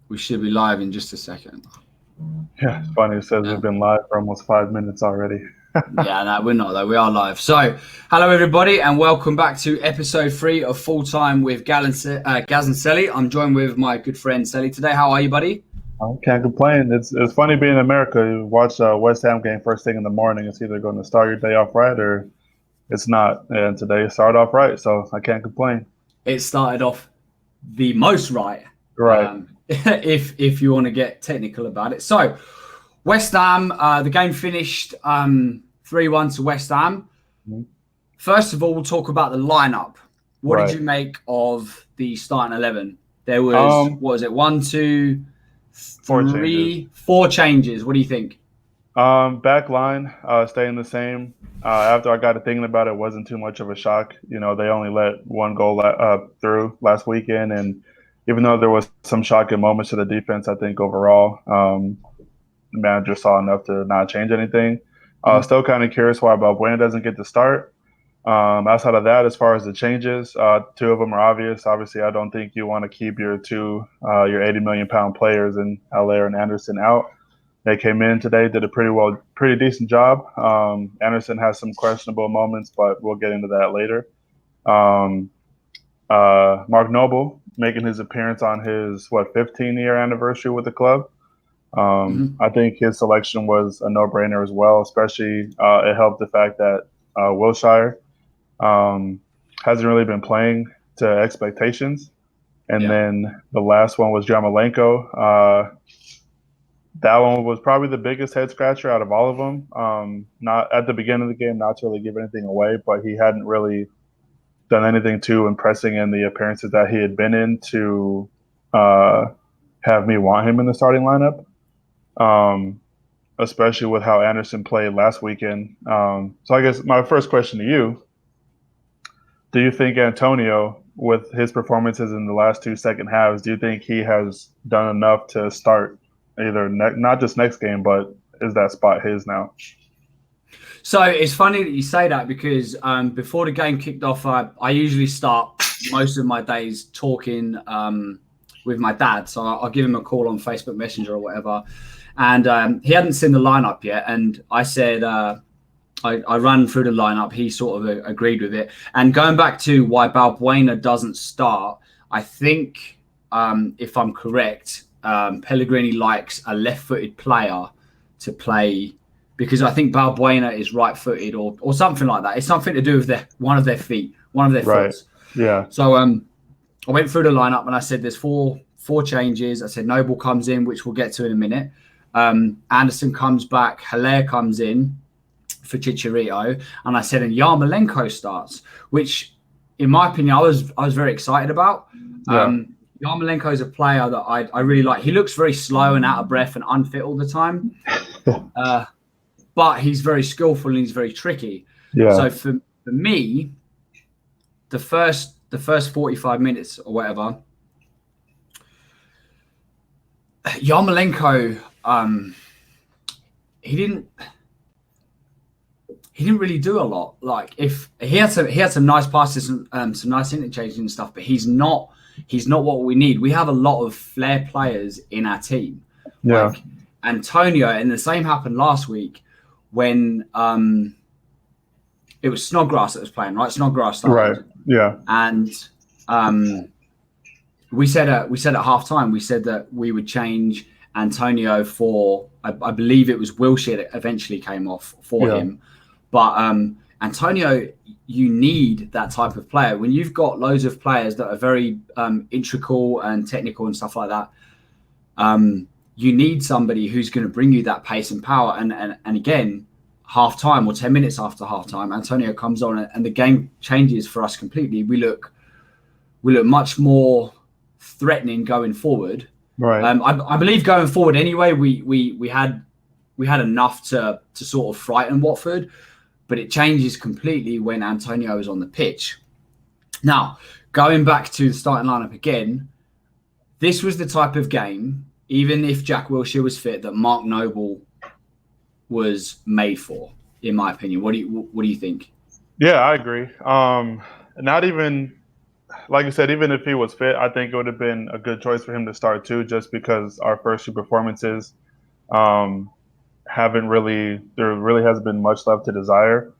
We should be live in just a second. Yeah, it's funny. It says Yeah. we've been live for almost 5 minutes already. Yeah, no, we're not though. We are live. So, hello everybody, and welcome back to episode 3 of Fulltime with Gaz and Celly. I'm joined with my good friend Celly today. How are you, buddy? I can't complain. It's funny being in America. You watch a West Ham game first thing in the morning. It's either going to start your day off right or it's not. And today it started off right, so I can't complain. It started off the most right, Right. if you want to get technical about it. So, West Ham, the game finished 3-1 to West Ham. Mhm. First of all, we'll talk about the lineup. What did Right. you make of the starting 11? There was, Um, what was it, one, two, Four changes. three, four changes. What do you think? Back line staying the same. After I got to thinking about it, it wasn't too much of a shock. You know, they only let one goal through last weekend, and even though there was some shocking moments to the defense, I think overall the manager saw enough to not change anything. Mhm. Still kind of curious why Balbuena doesn't get to start. Outside of that, as far as the changes, two of them are obvious. Obviously, I don't think you want to keep your 80 million pound players in Allaire and Anderson out. They came in today, did a pretty decent job. Anderson has some questionable moments, but we'll get into that later. Um, Mark Noble making his appearance on his 15-year anniversary with the club. Mhm. I think his selection was a no-brainer as well. Especially it helped the fact that Wilshire um, hasn't really been playing to expectations. And Yeah. then the last one was Yarmolenko. That one was probably the biggest head scratcher out of all of them. Not at the beginning of the game, not to really give anything away, but he hadn't really done anything too impressing in the appearances that he had been in to uh, have me want him in the starting lineup. Um, Especially with how Anderson played last weekend. So I guess my first question to you: do you think Antonio, with his performances in the last two second halves, do you think he has done enough to start either not just next game, but is that spot his now? So it's funny that you say that because before the game kicked off, I usually start most of my days talking with my dad. So I'll give him a call on Facebook Messenger or whatever. And he hadn't seen the lineup yet. And I said, I ran through the lineup. He sort of agreed with it. And going back to why Balbuena doesn't start, I think, if I'm correct, Pellegrini likes a left-footed player to play because I think Balbuena is right-footed or something like that. It's something to do with one of their feet, one of their Right. foots. Yeah. So I went through the lineup and I said there's four changes. I said Noble comes in, which we'll get to in a minute. Anderson comes back. Haller comes in for Chicharito, and I said and Yarmolenko starts, which in my opinion I was very excited about. Yeah. Yarmolenko is a player that I really like. He looks very slow and out of breath and unfit all the time, but he's very skillful and he's very tricky. Yeah. So for me, the first 45 minutes or whatever, Yarmolenko, he didn't he didn't really do a lot. Like if he had some nice passes, some nice interchanges and stuff, but he's not what we need. We have a lot of flair players in our team, Yeah. like Antonio, and the same happened last week when it was Snodgrass that was playing. Right, Snodgrass Right. started, Yeah. and um, we said at halftime we said that we would change Antonio for I believe it was Wilshere that eventually came off for Yeah. him. But Antonio, you need that type of player when you've got loads of players that are very integral and technical and stuff like that. You need somebody who's going to bring you that pace and power. And again, half time or 10 minutes after half time, Antonio comes on and the game changes for us completely. We look much more threatening going forward. Right. I believe going forward anyway, we had enough to sort of frighten Watford, but it changes completely when Antonio is on the pitch. Now, going back to the starting lineup again, this was the type of game, even if Jack Wilshere was fit, that Mark Noble was made for, in my opinion. What do you think? Yeah, I agree. Not even like you said, even if he was fit, I think it would have been a good choice for him to start too, just because our first two performances um, haven't really, there really hasn't been much left to desire.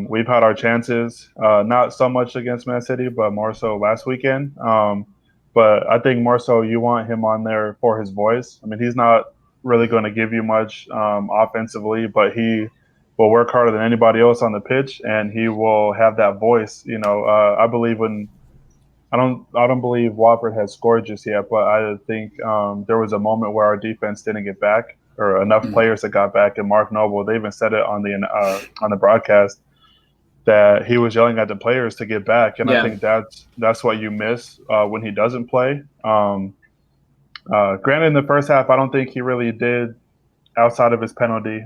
We've had our chances, not so much against Man City, but more so last weekend. But I think more so you want him on there for his voice. I mean, he's not really going to give you much offensively, but he will work harder than anybody else on the pitch, and he will have that voice. I believe when I don't believe Watford has scored just yet, but I think there was a moment where our defense didn't get back, or enough players that got back. And Mark Noble, they even said it on the broadcast that he was yelling at the players to get back, and I think that's what you miss when he doesn't play. Granted, in the first half, I don't think he really did outside of his penalty,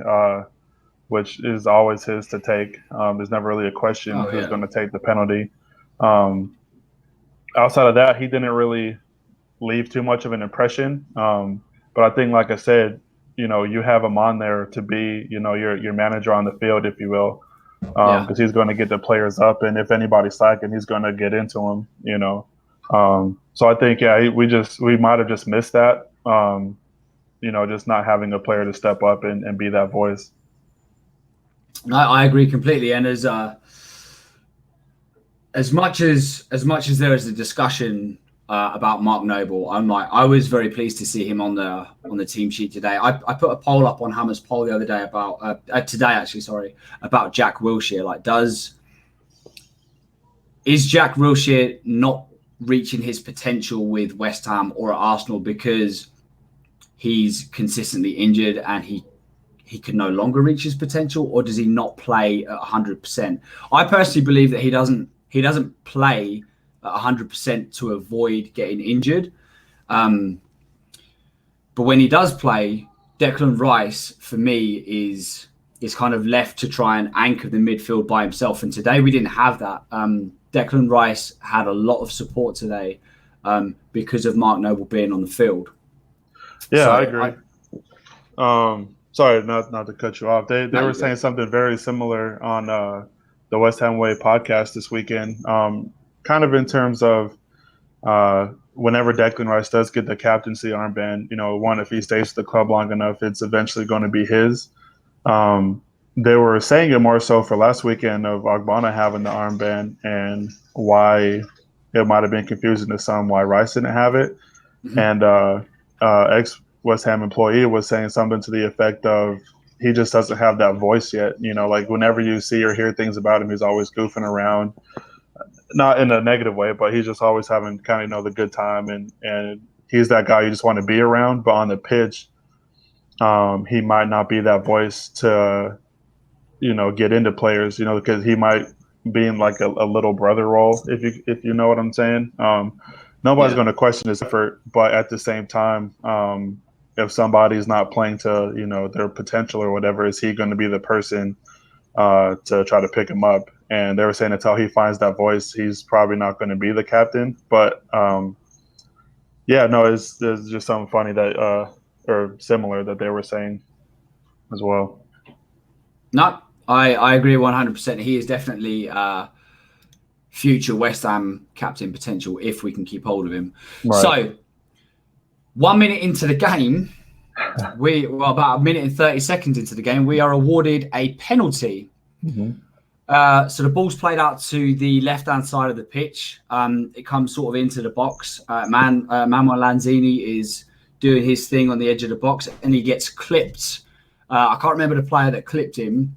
which is always his to take. There's never really a question who's going to take the penalty. Outside of that, he didn't really leave too much of an impression. But I think, like I said, you have him on there to be, your manager on the field, if you will, because he's going to get the players up, and if anybody's slacking, he's going to get into them. So I think, we might have just missed that. Just not having a player to step up and be that voice. I agree completely, and as much as there is a discussion about Mark Noble, I was very pleased to see him on the team sheet today. I put a poll up on Hammer's poll the other day about about Jack Wilshere. Is Jack Wilshere not reaching his potential with West Ham or at Arsenal because he's consistently injured and he can no longer reach his potential, or does he not play at 100%? I personally believe that he doesn't play at 100% to avoid getting injured. But when he does play, Declan Rice, for me, is kind of left to try and anchor the midfield by himself. And today we didn't have that. Declan Rice had a lot of support today because of Mark Noble being on the field. Yeah, I agree. Sorry, not to cut you off. They were saying something very similar on the West Ham Way podcast this weekend, kind of in terms of whenever Declan Rice does get the captaincy armband, if he stays at the club long enough, it's eventually going to be his. They were saying it more so for last weekend of Ogbonna having the armband, and why it might have been confusing to some why Rice didn't have it. Mm-hmm. And ex-West Ham employee was saying something to the effect of he just doesn't have that voice yet. Like whenever you see or hear things about him, he's always goofing around. Not in a negative way, but he's just always having kind of the good time, and he's that guy you just want to be around. But on the pitch, he might not be that voice to, get into players, because he might be in like a little brother role, if you know what I'm saying. Nobody's going to question his effort, but at the same time, if somebody's not playing to their potential or whatever, is he going to be the person to try to pick him up? And they were saying until he finds that voice, he's probably not going to be the captain. But it's just something funny that or similar that they were saying as well. No, I agree 100%. He is definitely future West Ham captain potential if we can keep hold of him. Right. So 1 minute into the game, about a minute and 30 seconds into the game, we are awarded a penalty. Mm-hmm. So the ball's played out to the left-hand side of the pitch. It comes sort of into the box. Manuel Lanzini is doing his thing on the edge of the box, and he gets clipped. I can't remember the player that clipped him,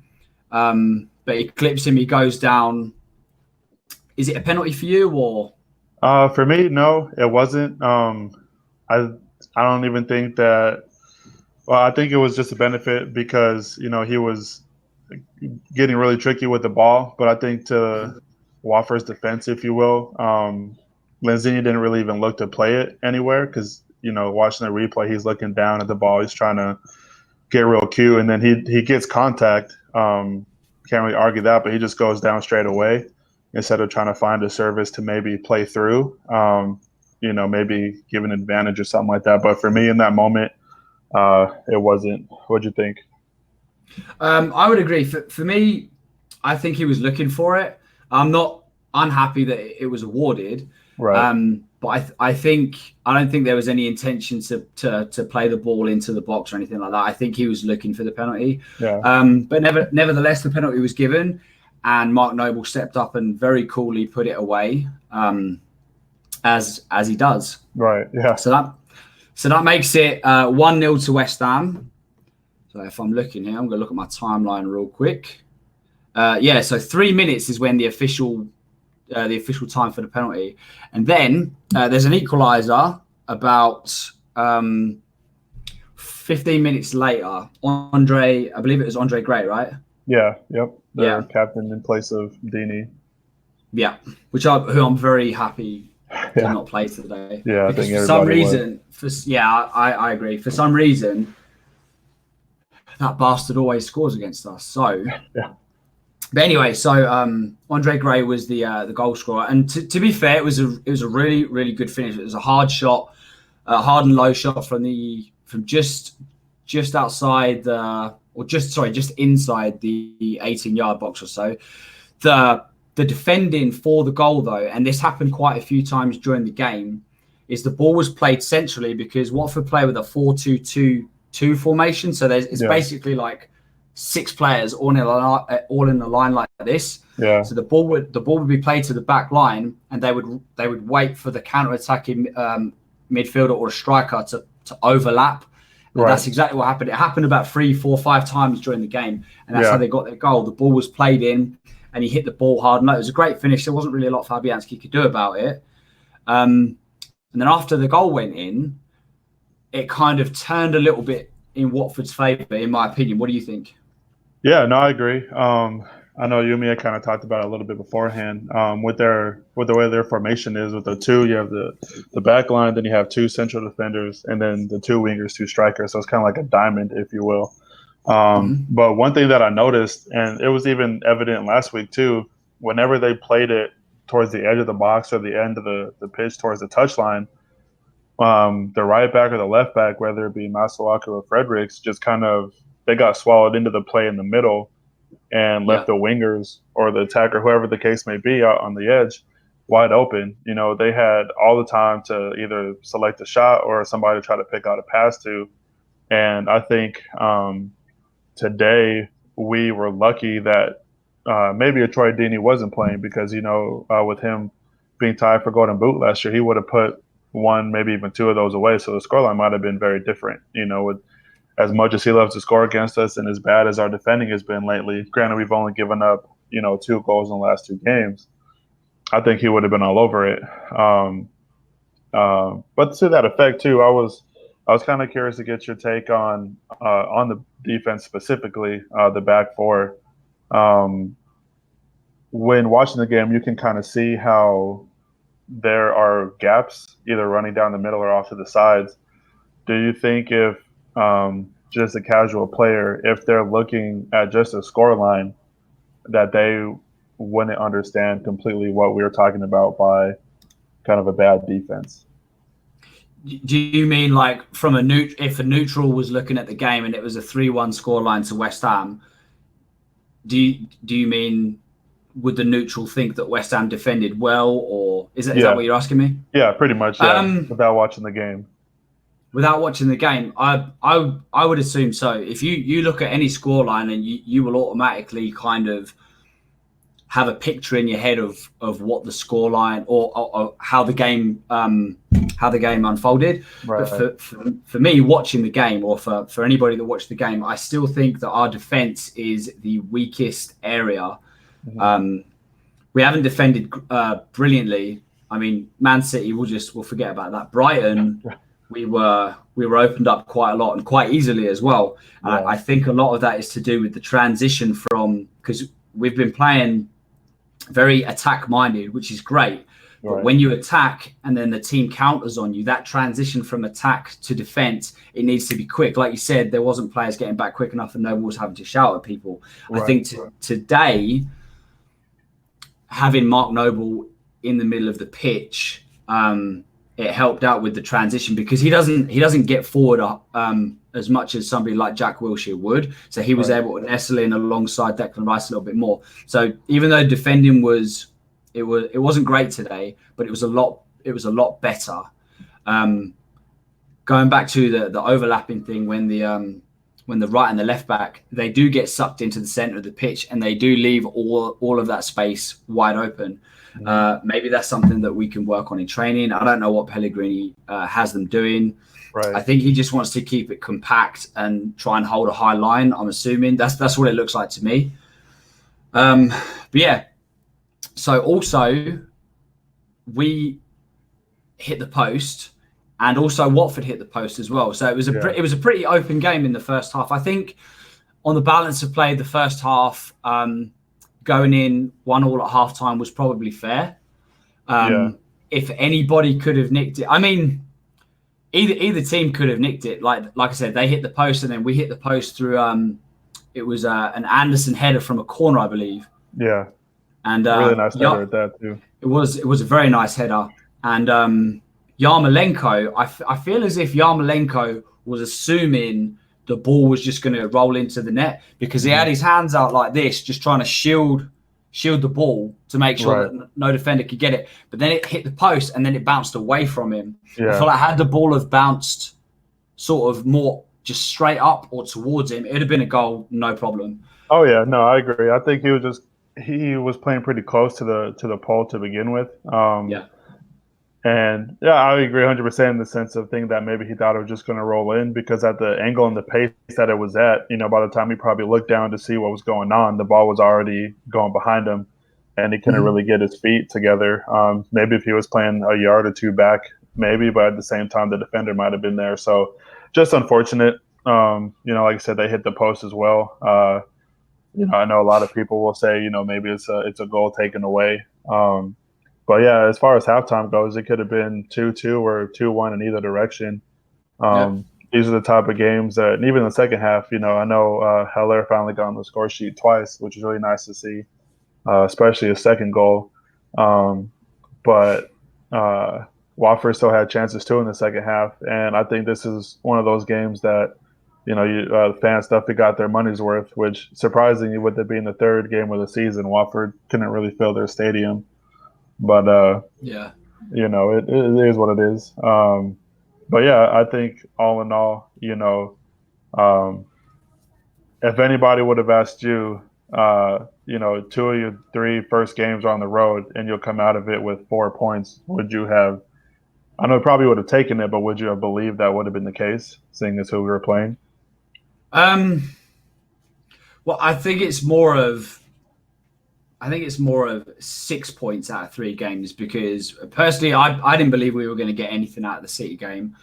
but he clips him. He goes down. Is it a penalty for you, or? For me, no, it wasn't. I don't even think that. Well, I think it was just a benefit because he was getting really tricky with the ball. But I think to Watford's defense, if you will, Lanzini didn't really even look to play it anywhere because watching the replay, he's looking down at the ball. He's trying to get real cute, and then he gets contact. Can't really argue that, but he just goes down straight away instead of trying to find a service to maybe play through. Maybe give an advantage or something like that. But for me in that moment, it wasn't. What'd you think? I would agree. For me, I think he was looking for it. I'm not unhappy that it was awarded. Right. But I don't think there was any intention to play the ball into the box or anything like that. I think he was looking for the penalty. Yeah. But nevertheless, the penalty was given, and Mark Noble stepped up and very coolly put it away, as he does. Right. Yeah. So that makes it 1-0 to West Ham. So if I'm looking here, I'm going to look at my timeline real quick. So 3 minutes is when the official time for the penalty, and then there's an equaliser about 15 minutes later. I believe it was Andre Gray, right? Yeah. Yep. The captain in place of Deeney. Yeah, who I'm very happy did not play today. Yeah, because for some reason, I agree. For some reason, that bastard always scores against us. So yeah. But anyway, so Andre Gray was the goal scorer, and to be fair, it was a really, really good finish. It was a hard shot, hard and low shot from just outside just inside the 18-yard box or so. The defending for the goal though, and this happened quite a few times during the game, is the ball was played centrally because Watford play with a 4-2-2-2 formation. So it's basically like 6 players all in a line like this. Yeah. So the ball would be played to the back line, and they would wait for the counter-attacking midfielder or a striker to overlap. And that's exactly what happened. It happened about 3, 4, 5 times during the game, and that's how they got their goal. The ball was played in, and he hit the ball hard. No, it was a great finish. There wasn't really a lot Fabianski could do about it. And then after the goal went in, it kind of turned a little bit in Watford's favour, in my opinion. What do you think? Yeah, no, I agree. I know you and me had kind of talked about it a little bit beforehand. With the way their formation is, with the 2, you have the back line, then you have 2 central defenders, and then the 2 wingers, 2 strikers. So it's kind of like a diamond, if you will. But one thing that I noticed, and it was even evident last week too, whenever they played it towards the edge of the box or the end of the pitch towards the touchline, the right back or the left back, whether it be Masuaku or Fredericks, just kind of they got swallowed into the play in the middle and left the wingers or the attacker, whoever the case may be, out on the edge wide open. You know, they had all the time to either select a shot or somebody to try to pick out a pass to. And I think today we were lucky that maybe a Troy Deeney wasn't playing because, with him being tied for Golden Boot last year, he would have put 1, maybe even 2 of those away. So the scoreline might have been very different, with as much as he loves to score against us and as bad as our defending has been lately. Granted, we've only given up, 2 goals in the last 2 games. I think he would have been all over it. But to that effect too, I was kind of curious to get your take on the defense specifically, the back 4. When watching the game, you can kind of see how there are gaps either running down the middle or off to the sides. Do you think if just a casual player, if they're looking at just a scoreline, that they wouldn't understand completely what we were talking about by kind of a bad defense? Do you mean like from if a neutral was looking at the game and it was a 3-1 scoreline to West Ham? Do you mean would the neutral think that West Ham defended well, or is that what you're asking me? Yeah, pretty much. Yeah, without watching the game. Without watching the game, I would assume so. If you look at any scoreline and you will automatically kind of have a picture in your head of what the scoreline or how the game unfolded. Right. But for me, watching the game, or for anybody that watched the game, I still think that our defense is the weakest area. Mm-hmm. We haven't defended brilliantly. I mean, Man City, we'll forget about that. Brighton, we were opened up quite a lot and quite easily as well. Yeah. I think a lot of that is to do with the transition because we've been playing very attack-minded, which is great. But when you attack and then the team counters on you, that transition from attack to defense, it needs to be quick. Like you said, there wasn't players getting back quick enough and no one was having to shout at people. Right. I think today, having Mark Noble in the middle of the pitch, it helped out with the transition because he doesn't get forward as much as somebody like Jack Wilshere would. So he was able to nestle in alongside Declan Rice a little bit more. So even though defending was it wasn't great today, but it was a lot better. Going back to the overlapping thing, when the right and the left back, they do get sucked into the center of the pitch and they do leave all of that space wide open. Maybe that's something that we can work on in training. I don't know what Pellegrini has them doing. Right. I think he just wants to keep it compact and try and hold a high line. I'm assuming that's what it looks like to me. But yeah. So also we hit the post, and also Watford hit the post as well. So it was a pretty open game in the first half. I think on the balance of play, the first half, going in 1-1 at halftime was probably fair. If anybody could have nicked it, I mean, either team could have nicked it. Like I said, they hit the post, and then we hit the post through. It was an Anderson header from a corner, I believe. Yeah, and really nice header at that too. It was a very nice header, and Yarmolenko. I feel as if Yarmolenko was assuming the ball was just going to roll into the net, because he had his hands out like this, just trying to shield the ball to make sure that no defender could get it. But then it hit the post, and then it bounced away from him. I feel like had the ball have bounced sort of more just straight up or towards him, it would have been a goal, no problem. Oh yeah, no, I agree. I think he was playing pretty close to the pole to begin with. And yeah, I agree 100% in the sense of thinking that maybe he thought it was just going to roll in, because at the angle and the pace that it was at, by the time he probably looked down to see what was going on, the ball was already going behind him, and he couldn't really get his feet together. Maybe if he was playing a yard or two back, maybe, but at the same time, the defender might have been there. So just unfortunate. Like I said, they hit the post as well. I know a lot of people will say, maybe it's a goal taken away. But yeah, as far as halftime goes, it could have been 2-2 or 2-1 in either direction. These are the type of games that, and even in the second half, I know Heller finally got on the score sheet twice, which is really nice to see, especially a second goal. But Watford still had chances too in the second half, and I think this is one of those games that fans definitely got their money's worth. Which, surprisingly, with it being the third game of the season, Watford couldn't really fill their stadium. But it is what it is. But yeah, I think all in all, if anybody would have asked you, 2 of your 3 first games are on the road and you'll come out of it with 4 points, would you have? I know you probably would have taken it, but would you have believed that would have been the case, seeing as who we were playing? Well, I think it's more of 6 points out of 3 games, because personally, I didn't believe we were going to get anything out of the City game.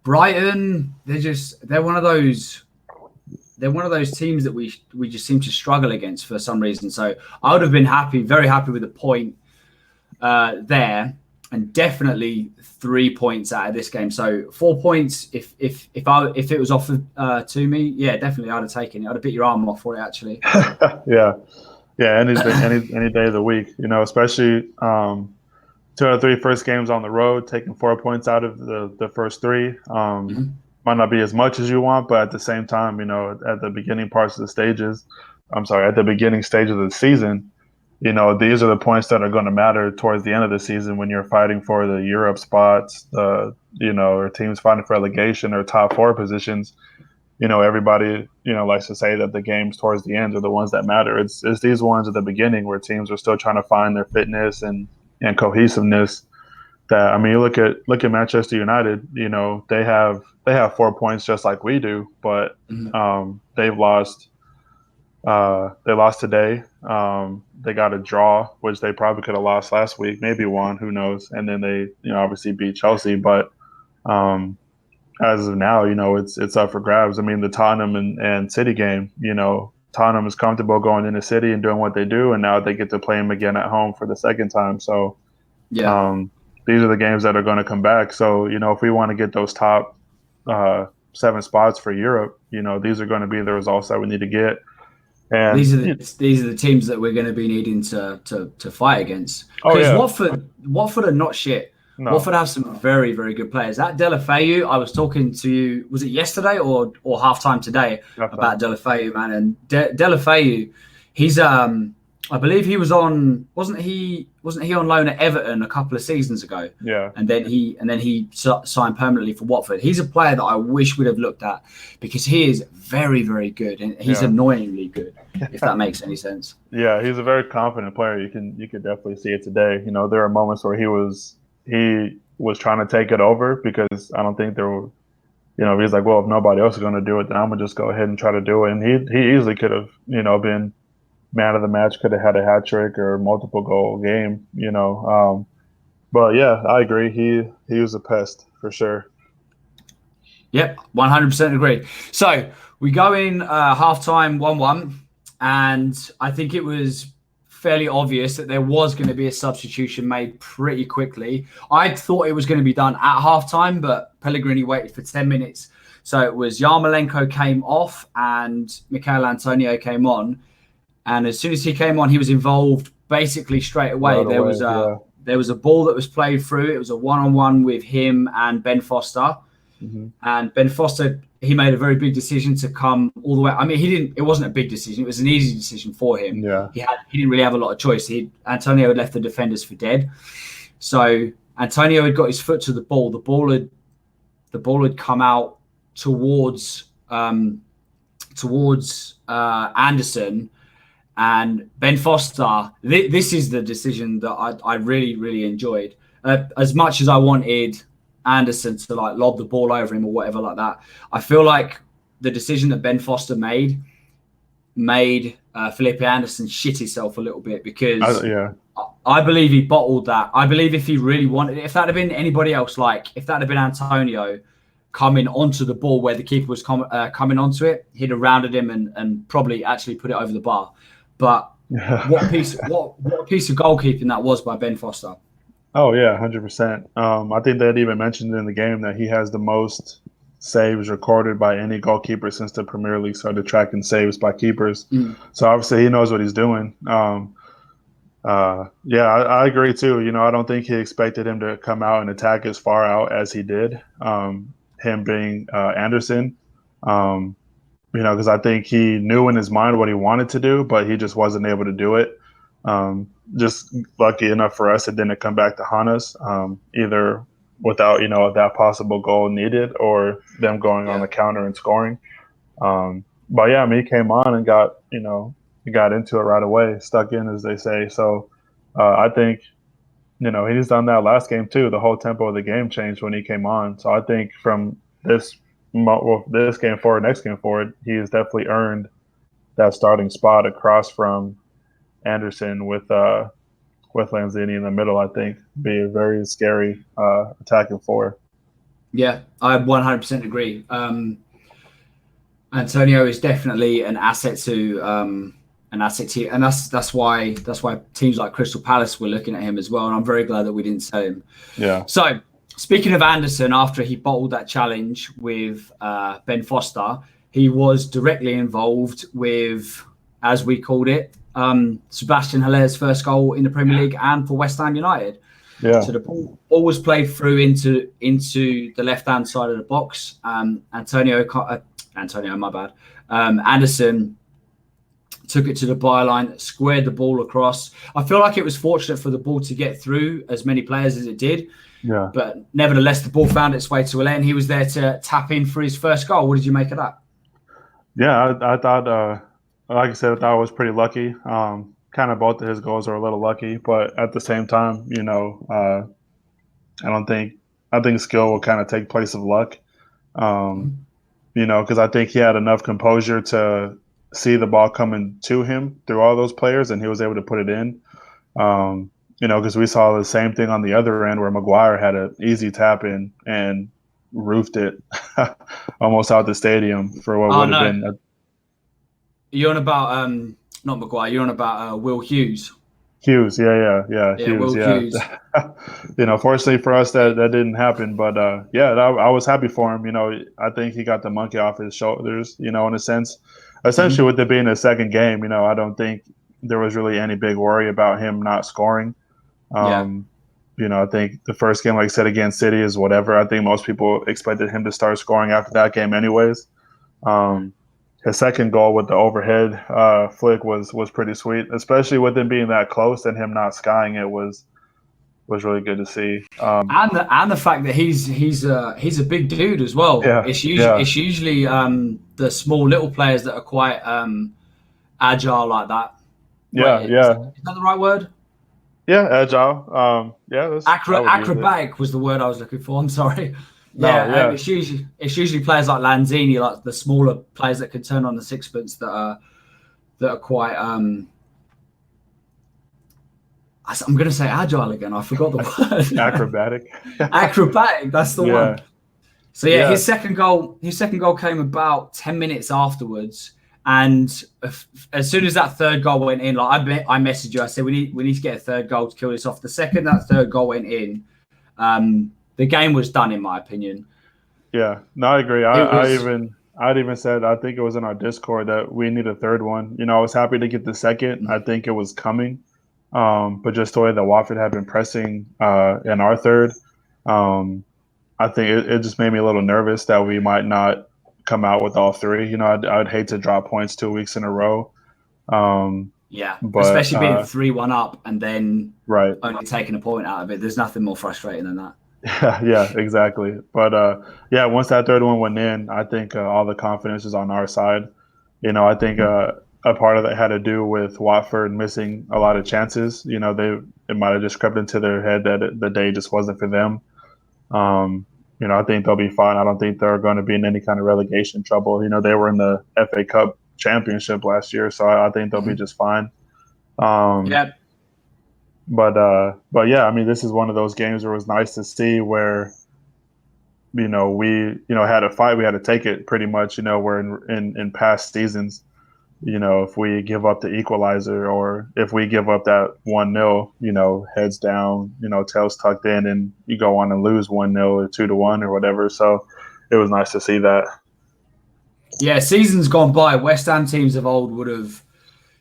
Brighton, they're one of those teams that we just seem to struggle against for some reason. So I would have been very happy with a point there, and definitely 3 points out of this game. So 4 points, if it was offered to me, yeah, definitely I'd have taken it. I'd have bit your arm off for it, actually. Yeah, any day of the week, especially 2 out of 3 first games on the road, taking 4 points out of the first 3. Might not be as much as you want, but at the same time, at the beginning parts of the stages, at the beginning stage of the season, these are the points that are going to matter towards the end of the season when you're fighting for the Europe spots, or teams fighting for relegation or top 4 positions. Everybody, likes to say that the games towards the end are the ones that matter. It's these ones at the beginning where teams are still trying to find their fitness and cohesiveness. That, I mean, you look at Manchester United. They have 4 points just like we do, but they've lost. They lost today. They got a draw, which they probably could have lost last week, maybe won, who knows? And then they, obviously beat Chelsea, but. As of now, it's up for grabs. I mean, the Tottenham and City game, Tottenham is comfortable going into City and doing what they do, and now they get to play them again at home for the second time. So, these are the games that are going to come back. So, if we want to get those top 7 spots for Europe, these are going to be the results that we need to get. And these are the teams that we're going to be needing to fight against. Because Watford are not shit. No. Watford have some very, very good players. That Deulofeu, I was talking to you, was it yesterday or halftime today about Deulofeu, man? And Deulofeu, he's I believe he was on. Wasn't he on loan at Everton a couple of seasons ago? Yeah. And then he signed permanently for Watford. He's a player that I wish we'd have looked at because he is very, very good, and he's annoyingly good. If that makes any sense. Yeah, he's a very confident player. You can definitely see it today. There are moments where he was trying to take it over because I don't think there were. He's like, well, if nobody else is going to do it, then I'm gonna just go ahead and try to do it. And he easily could have, been man of the match, could have had a hat trick or multiple goal game. But yeah, I agree. He was a pest for sure. Yep, 100% agree. So we go in halftime 1-1, and I think it was fairly obvious that there was going to be a substitution made pretty quickly. I thought it was going to be done at halftime, but Pellegrini waited for 10 minutes. So it was Yarmolenko came off and Michail Antonio came on. And as soon as he came on, he was involved basically straight away. Right away, there was a ball that was played through. It was a one-on-one with him and Ben Foster. Mm-hmm. And Ben Foster, he made a very big decision to come all the way. I mean, it wasn't a big decision. It was an easy decision for him. Yeah. He didn't really have a lot of choice. Antonio had left the defenders for dead. So Antonio had got his foot to the ball. The ball had come out towards Anderson. And Ben Foster, this is the decision that I really, really enjoyed. As much as I wanted Anderson to lob the ball over him or whatever like that, I feel like the decision that Ben Foster made Felipe Anderson shit himself a little bit because I believe he bottled that. I believe if he really wanted it, if that had been anybody else, if that had been Antonio coming onto the ball where the keeper was coming onto it, he'd have rounded him and probably actually put it over the bar. But what a piece of goalkeeping that was by Ben Foster. Oh yeah, 100%. I think they'd even mentioned in the game that he has the most saves recorded by any goalkeeper since the Premier League started tracking saves by keepers. So obviously he knows what he's doing. I agree too. I don't think he expected him to come out and attack as far out as he did. Him being Anderson. Because I think he knew in his mind what he wanted to do, but he just wasn't able to do it. Just lucky enough for us, it didn't come back to haunt us, either without, that possible goal needed or them going on the counter and scoring. But yeah, he came on and got into it right away, stuck in, as they say. So I think, he's done that last game too. The whole tempo of the game changed when he came on. So I think from this game forward, next game forward, he has definitely earned that starting spot across from Anderson with Lanzini in the middle. I think be a very scary attacking four. Yeah, I 100% agree. Antonio is definitely an asset to and that's why teams like Crystal Palace were looking at him as well. And I'm very glad that we didn't sell him. Yeah. So speaking of Anderson, after he bottled that challenge with Ben Foster, he was directly involved with, as we called it, Sebastian Haller's first goal in the Premier League and for West Ham United. Yeah. So the ball was played through into the left-hand side of the box. Anderson took it to the byline, squared the ball across. I feel like it was fortunate for the ball to get through as many players as it did. Yeah. But nevertheless, the ball found its way to Haller, and he was there to tap in for his first goal. What did you make of that? Yeah, I thought, like I said, I thought I was pretty lucky. Kind of both of his goals are a little lucky, but at the same time, I think skill will kind of take place of luck. Because I think he had enough composure to see the ball coming to him through all those players, and he was able to put it in. Because we saw the same thing on the other end where Maguire had an easy tap in and roofed it almost out the stadium for what would have been. You're on about not Maguire. You're on about Will Hughes. Hughes, yeah. Hughes, Will Hughes. Fortunately for us, that didn't happen. But I was happy for him. I think he got the monkey off his shoulders. In a sense, essentially with it being a second game, I don't think there was really any big worry about him not scoring. I think the first game, like I said, against City is whatever. I think most people expected him to start scoring after that game anyways. his second goal with the overhead flick was pretty sweet, especially with him being that close and him not skying it was really good to see. And the fact that he's a big dude as well. Yeah, yeah, It's usually the small little players that are quite agile like that. yeah, Wait, yeah, is that the right word? yeah. Agile. Yeah, I would use it. Acrobatic was the word I was looking for. I'm sorry. No, Yeah, yeah, it's usually players like Lanzini, like the smaller players that can turn on the sixpence that are quite. I'm going to say agile again. I forgot the word. acrobatic. Acrobatic. That's the one. Yeah, So yeah, yeah, his second goal came about 10 minutes afterwards, and as soon as that third goal went in, like I messaged you, I said we need to get a third goal to kill this off. The second that third goal went in, the game was done in my opinion. yeah. No, I agree. It was I'd even said I think it was in our Discord that we need a third one. I was happy to get the second. I think it was coming, but just the way that Watford had been pressing in our third, um, I think it just made me a little nervous that we might not come out with all three. I'd hate to drop points 2 weeks in a row. Um, yeah, but especially being 3-1 up and then right. only taking a point out of it. There's nothing more frustrating than that. Yeah, yeah, exactly. But yeah, once that third one went in, I think all the confidence is on our side. I think a part of that had to do with Watford missing a lot of chances. It might have just crept into their head that the day just wasn't for them. Um, I think they'll be fine. I don't think they're going to be in any kind of relegation trouble. They were in the FA Cup championship last year, so I think they'll be just fine. Um, Yeah, but yeah, I mean, this is one of those games where it was nice to see where we had a fight, we had to take it pretty much. Where in past seasons, if we give up the equalizer or if we give up that 1-0, heads down, tails tucked in, and you go on and lose 1-0 or 2-1 or whatever. So it was nice to see that. yeah. Seasons gone by, West Ham teams of old would have.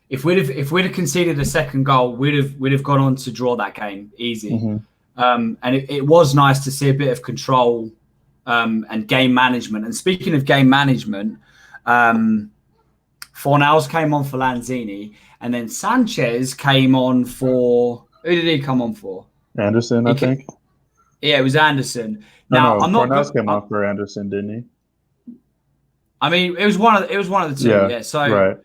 If we'd have conceded a second goal, we'd have gone on to draw that game easy. Mm-hmm. And it was nice to see a bit of control and game management. And speaking of game management, Fornals came on for Lanzini, and then Sanchez came on for who did he come on for? Anderson, I think. Yeah, it was Anderson. No, Now no, I'm not Fornals good. came off for Anderson, didn't he? I mean, it was one of the two. Yeah, Yeah. So right.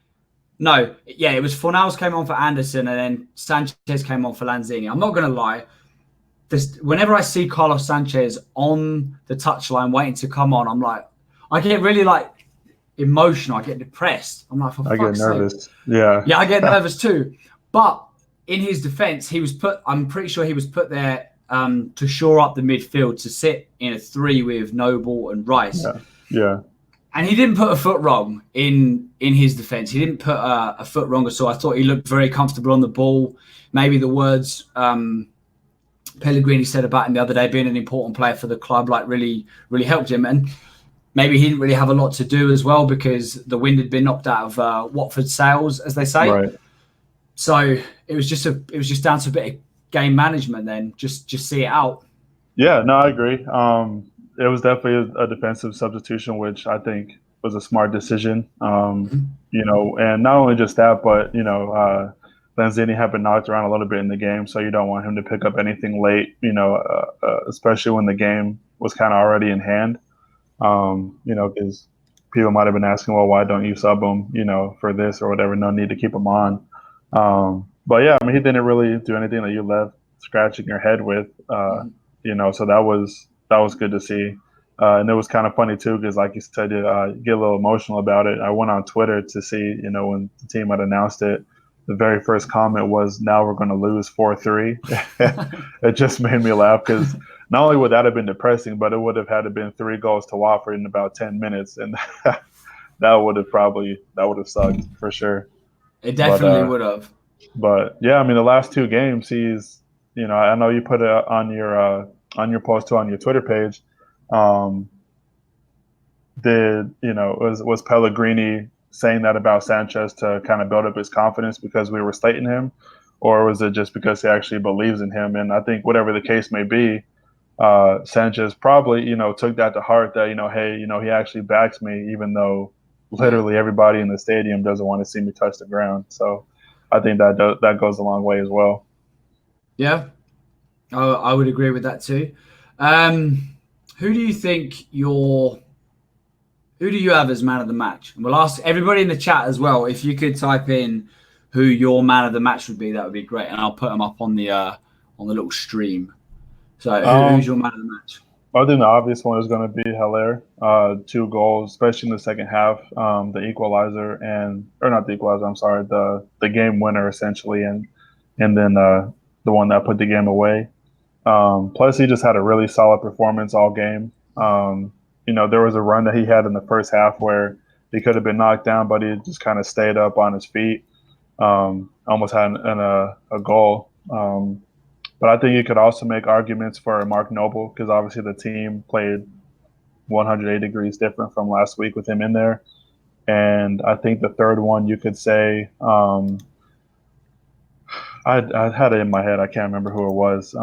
no, yeah, it was Fornals came on for Anderson, and then Sanchez came on for Lanzini. I'm not going to lie. Whenever I see Carlos Sanchez on the touchline waiting to come on, I get really emotional. I get depressed. I'm like, for I get fuck's sake. nervous. Yeah. Yeah, I get nervous too. But in his defense, I'm pretty sure he was put there to shore up the midfield to sit in a three with Noble and Rice. Yeah. Yeah. And he didn't put a foot wrong in his defense. He didn't put a foot wrong at all. I thought he looked very comfortable on the ball. Maybe the words Pellegrini said about him the other day, being an important player for the club, really, really helped him. And maybe he didn't really have a lot to do as well because the wind had been knocked out of Watford's sails, as they say. Right. So it was just down to a bit of game management. Then just see it out. Yeah. No, I agree. It was definitely a defensive substitution, which I think was a smart decision. And not only just that, but Lanzini had been knocked around a little bit in the game, so you don't want him to pick up anything late. Especially when the game was kind of already in hand. Because people might have been asking, well, why don't you sub him? For this or whatever. No need to keep him on. But yeah, I mean, he didn't really do anything that you left scratching your head with. So that was good to see. And it was kind of funny too, because like you said, you get a little emotional about it. I went on Twitter to see, when the team had announced it. The very first comment was, "Now we're going to lose 4-3." It just made me laugh because not only would that have been depressing, but it would have had to been 3 goals to Watford in about 10 minutes, and that would have sucked for sure. It definitely would have. But yeah, I mean, the last 2 games, he's, I know you put it on your post too on your Twitter page. Was Pellegrini saying that about Sanchez to kind of build up his confidence because we were slating him, or was it just because he actually believes in him? And I think whatever the case may be, Sanchez probably took that to heart that hey he actually backs me even though literally everybody in the stadium doesn't want to see me touch the ground. So I think that goes a long way as well. Yeah, I would agree with that too. Who do you think who do you have as man of the match? And we'll ask everybody in the chat as well. If you could type in who your man of the match would be, that would be great, and I'll put them up on the little stream. So who's your man of the match? I think the obvious one is going to be Haller. 2 goals, especially in the second half. The equalizer or not the equalizer. I'm sorry, the game winner essentially, and then the one that put the game away. Plus, he just had a really solid performance all game. There was a run that he had in the first half where he could have been knocked down, but he just kind of stayed up on his feet. Almost had a goal. But I think you could also make arguments for Mark Noble because obviously the team played 180 degrees different from last week with him in there. And I think the third one you could say, I had it in my head. I can't remember who it was.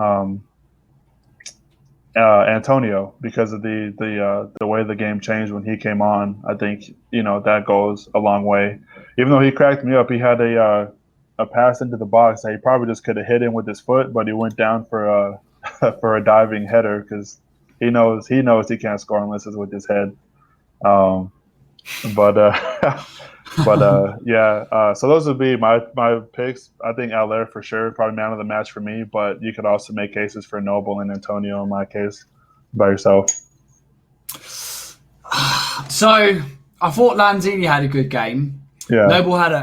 Antonio, because of the way the game changed when he came on. I think that goes a long way. Even though he cracked me up, he had a pass into the box that he probably just could have hit him with his foot, but he went down for a for a diving header because he knows he can't score unless it's with his head. Yeah. So those would be my picks. I think Haller for sure, probably man of the match for me. But you could also make cases for Noble and Antonio in my case by yourself. So I thought Lanzini had a good game. Yeah. Noble had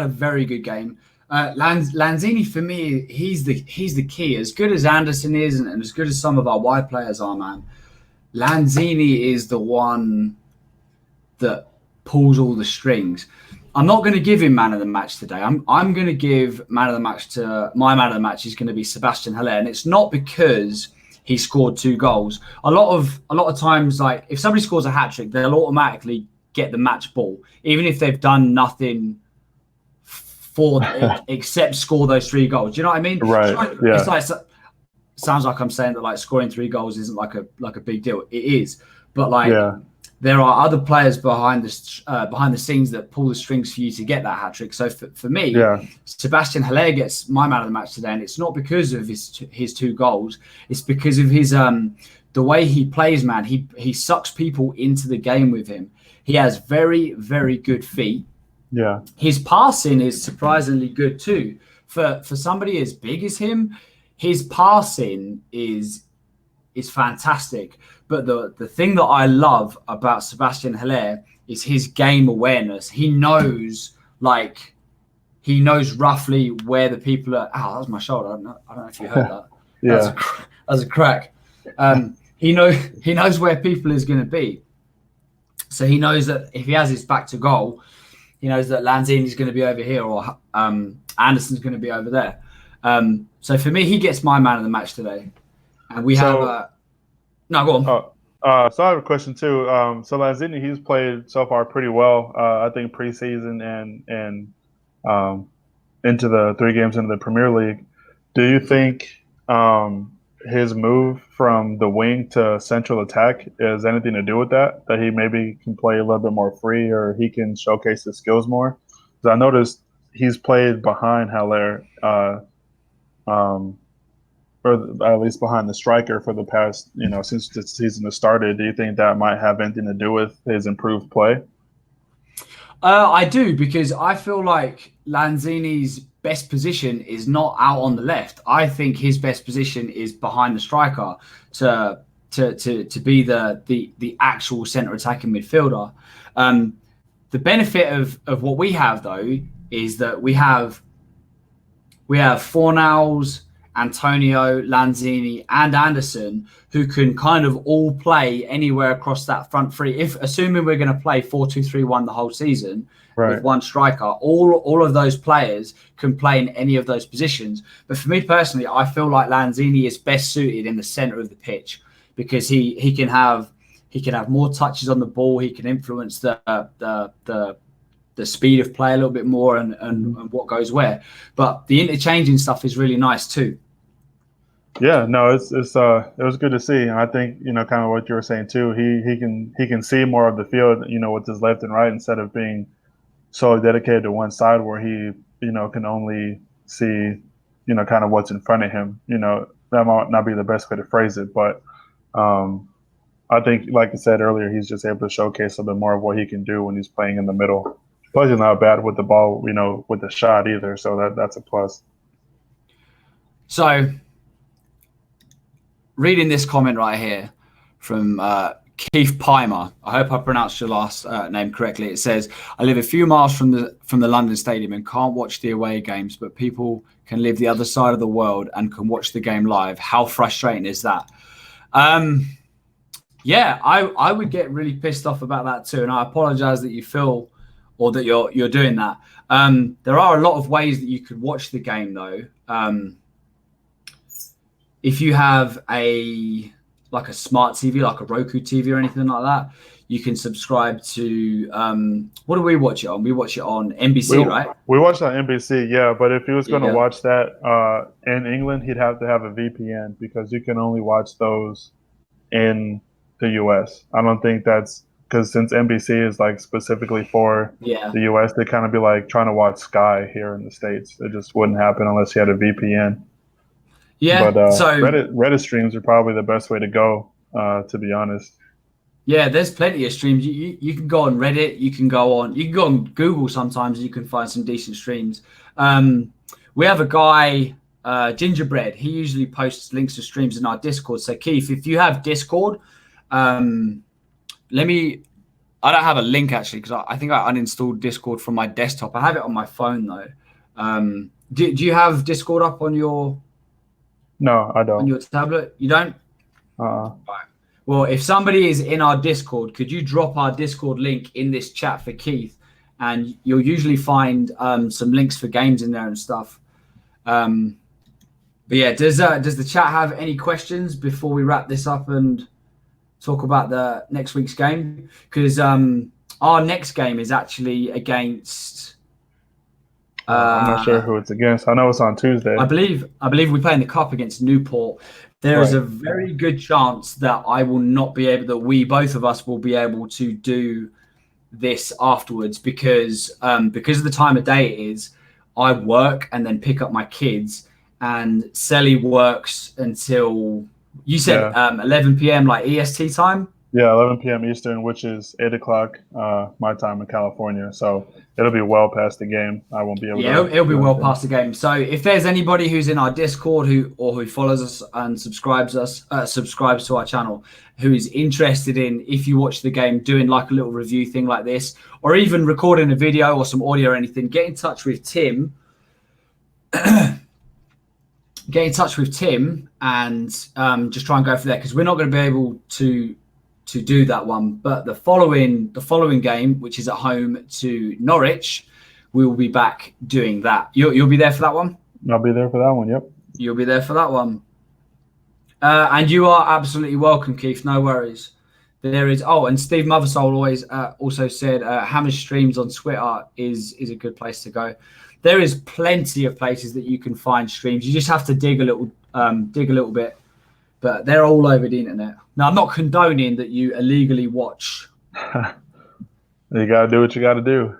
a very good game. Lanzini for me, he's the key. As good as Anderson is, and as good as some of our wide players are, man, Lanzini is the one that pulls all the strings. I'm not going to give him man of the match today. I'm going to give my man of the match is going to be Sebastian Haller, and it's not because he scored 2 goals. A lot of times, like if somebody scores a hat trick, they'll automatically get the match ball, even if they've done nothing for except score those 3 goals. Do you know what I mean? Right. It's like sounds like I'm saying that like scoring 3 goals isn't like a big deal. It is, but like. Yeah. There are other players behind the scenes that pull the strings for you to get that hat trick. So for me, Sebastian Haller gets my man of the match today, and it's not because of his 2 goals. It's because of his the way he plays, man. He sucks people into the game with him. He has very, very good feet. Yeah. His passing is surprisingly good too. For somebody as big as him, his passing is fantastic. But the thing that I love about Sebastian Haller is his game awareness. He knows roughly where the people are. Oh, that was my shoulder. I don't know if you heard that. Yeah. That was a crack. He knows where people is going to be. So he knows that if he has his back to goal, he knows that Lanzini's going to be over here or Anderson's going to be over there. So for me, he gets my man of the match today. And we have... no, go on. So I have a question too. So Lanzini, he's played so far pretty well. I think preseason and into the 3 games into the Premier League. Do you think his move from the wing to central attack has anything to do with that? That he maybe can play a little bit more free, or he can showcase his skills more? Because I noticed he's played behind Haller. Or at least behind the striker for the past, since the season has started. Do you think that might have anything to do with his improved play? I do, because I feel like Lanzini's best position is not out on the left. I think his best position is behind the striker to be the actual centre attacking midfielder. The benefit of what we have though is that we have Fornals, Antonio, Lanzini, and Anderson, who can kind of all play anywhere across that front 3. Assuming we're going to play 4-2-3-1 the whole season with 1 striker, all of those players can play in any of those positions. But for me personally, I feel like Lanzini is best suited in the centre of the pitch because he can have more touches on the ball. He can influence the speed of play a little bit more and what goes where. But the interchanging stuff is really nice too. Yeah, no, it was good to see, and I think kind of what you were saying too. He can see more of the field, with his left and right instead of being so dedicated to one side where he can only see kind of what's in front of him. That might not be the best way to phrase it, but um, I think, like I said earlier, he's just able to showcase a bit more of what he can do when he's playing in the middle. Plus, he's not bad with the ball, with the shot either. So that's a plus. So, reading this comment right here from Keith Pimer. I hope I pronounced your last name correctly. It says, "I live a few miles from the London Stadium and can't watch the away games, but people can live the other side of the world and can watch the game live. How frustrating is that?" Yeah, I would get really pissed off about that too, and I apologize that you feel or that you're doing that. There are a lot of ways that you could watch the game though. If you have a smart TV, like a Roku TV or anything like that, you can subscribe to what do we watch it on? We watch it on NBC, right? We watched on NBC, yeah. But if he was going to Yeah. watch that in England, he'd have to have a VPN because you can only watch those in the US. I don't think that's because since NBC is like specifically for Yeah. the US, they kind of be like trying to watch Sky here in the States. It just wouldn't happen unless you had a VPN. Yeah. But So Reddit streams are probably the best way to go, to be honest. yeah, there's plenty of streams. You can go on Reddit. You can go on Google. Sometimes you can find some decent streams. We have a guy, Gingerbread. He usually posts links to streams in our Discord. So Keith, if you have Discord, let me. I don't have a link actually because I think I uninstalled Discord from my desktop. I have it on my phone though. Do you have Discord up on your No, I don't. tablet? You don't? Uh-uh. Right. Well, if somebody is in our Discord, could you drop our Discord link in this chat for Keith? And you'll usually find some links for games in there and stuff. But yeah, does the chat have any questions before we wrap this up and talk about the next week's game? Because our next game is actually against. I'm not sure who it's against. I know it's on Tuesday. I believe we play in the cup against Newport. There is a very good chance that we both of us will be able to do this afterwards because of the time of day it is. I work and then pick up my kids, and Celly works until you said 11 p.m. like EST time. Yeah, 11 p.m. Eastern, which is 8 o'clock my time in California. So it'll be well past the game. I won't be able to. Yeah, it'll be well past the game. So if there's anybody who's in our Discord who follows us and subscribes to our channel, who is interested in, if you watch the game, doing like a little review thing like this, or even recording a video or some audio or anything, get in touch with Tim. Get in touch with Tim and just try and go for that because we're not going to be able to do that one, but the following game, which is at home to Norwich, we will be back doing that. You'll be there for that one? I'll be there for that one, yep. You'll be there for that one. And you are absolutely welcome, Keith, no worries. There is, and Steve Mothersoul always also said Hammer Streams on Twitter is a good place to go. There is plenty of places that you can find streams. You just have to dig a little bit. But they're all over the internet. Now, I'm not condoning that you illegally watch. You got to do what you got to do.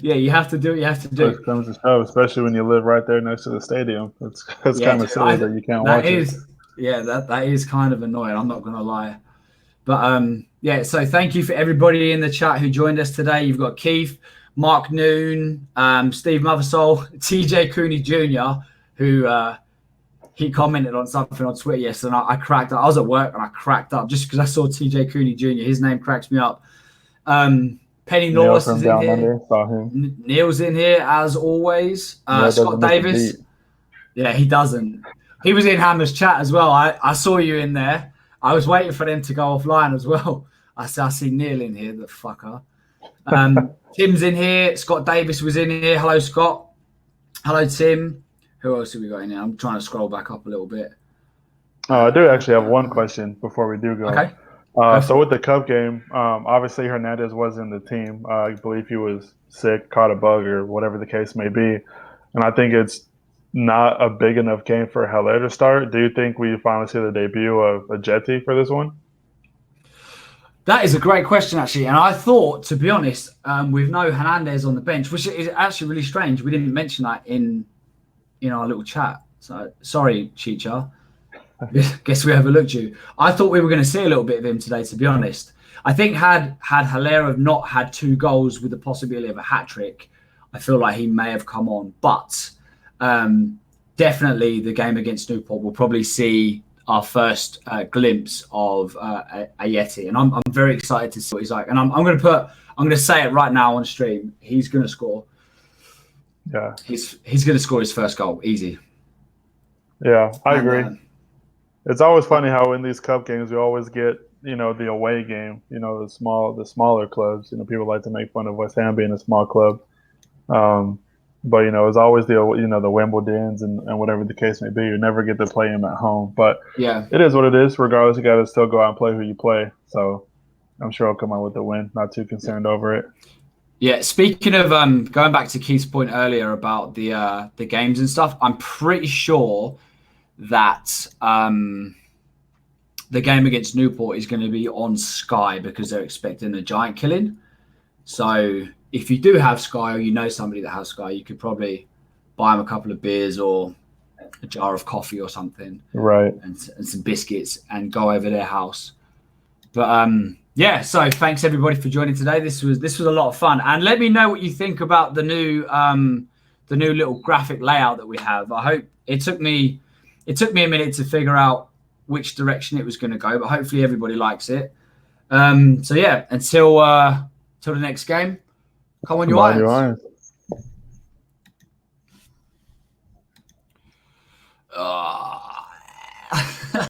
Yeah, you have to do what you have to do. It comes to show, especially when you live right there next to the stadium. It's kind of silly that you can't watch it. Yeah, that is kind of annoying. I'm not going to lie. But, yeah, so thank you for everybody in the chat who joined us today. You've got Keith, Mark Noon, Steve Mothersoul, TJ Cooney Jr., who... he commented on something on Twitter yesterday, and I cracked up. I was at work and I cracked up just because I saw TJ Cooney Jr. His name cracks me up. Penny Norris is in here. Saw him. Neil's in here as always. Scott Davis. Yeah, he doesn't. He was in Hammer's chat as well. I saw you in there. I was waiting for them to go offline as well. I see Neil in here, the fucker. Tim's in here. Scott Davis was in here. Hello, Scott. Hello, Tim. Who else have we got in here? I'm trying to scroll back up a little bit. I do actually have one question before we do go. Okay. So with the Cup game, obviously Hernandez was in the team. I believe he was sick, caught a bug, or whatever the case may be. And I think it's not a big enough game for Haller to start. Do you think we finally see the debut of Ajeti for this one? That is a great question, actually. And I thought, to be honest, with no Hernandez on the bench, which is actually really strange. We didn't mention that in our little chat. So sorry, Chicha. Guess we overlooked you. I thought we were going to see a little bit of him today, to be honest. I think had Haller not had 2 goals with the possibility of a hat-trick, I feel like he may have come on. But definitely the game against Newport will probably see our first glimpse of Ajeti, and I'm very excited to see what he's like. And I'm going to say it right now on stream. He's going to score. Yeah, he's going to score his first goal, easy. Yeah, I agree. It's always funny how in these cup games we always get the away game. The smaller clubs. People like to make fun of West Ham being a small club. But it's always the Wimbledons and whatever the case may be. You never get to play them at home, but yeah, it is what it is. Regardless, you got to still go out and play who you play. So I'm sure I'll come out with the win. Not too concerned over it. Yeah. Speaking of going back to Keith's point earlier about the games and stuff, I'm pretty sure that the game against Newport is going to be on Sky because they're expecting a giant killing. So if you do have Sky or you know somebody that has Sky, you could probably buy them a couple of beers or a jar of coffee or something, right? And some biscuits and go over their house. But yeah, so thanks everybody for joining today. This was a lot of fun, and let me know what you think about the new little graphic layout that we have. I hope it took me a minute to figure out which direction it was going to go, but hopefully everybody likes it. So yeah, until the next game. Come on, you Irons.